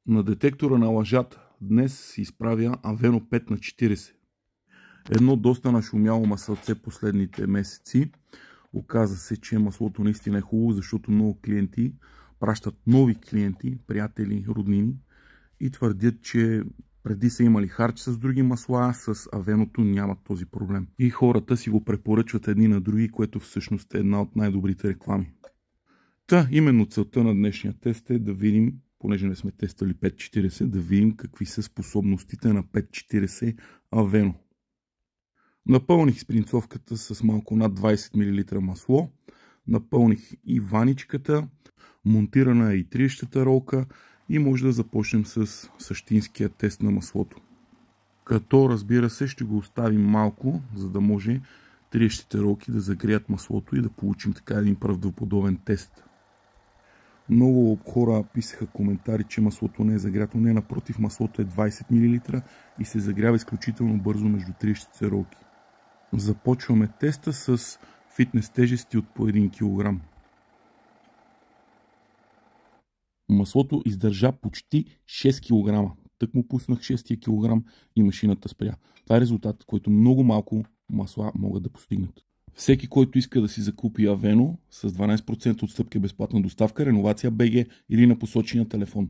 На детектора на лъжата днес се изправя Aveno 5/40. Едно доста нашумяло масълце последните месеци. Оказа се, че маслото наистина е хубаво, защото много клиенти пращат нови клиенти, приятели, роднини и твърдят, че преди са имали харч с други масла, с Aveno-то нямат този проблем. И хората си го препоръчват едни на други, което всъщност е една от най-добрите реклами. Именно целта на днешния тест е да видим, понеже не сме тествали 540, да видим какви са способностите на 540 Aveno. Напълних спринцовката с малко над 20 мл масло, напълних и ваничката, монтирана е и триещата ролка и може да започнем с същинския тест на маслото. Като, разбира се, ще го оставим малко, за да може триещите ролки да загреят маслото и да получим така един правдоподобен тест. Много хора писаха коментари, че маслото не е загрято. Не, напротив, маслото е 20 мл и се загрява изключително бързо между триещите ролки. Започваме теста с фитнес тежести от по 1 кг. Маслото издържа почти 6 кг. Тък му пуснах 6 кг и машината спря. Това е резултат, който много малко масла могат да постигнат. Всеки, който иска да си закупи Aveno с 12% отстъпка безплатна доставка, реновация БГ или на посочения телефон.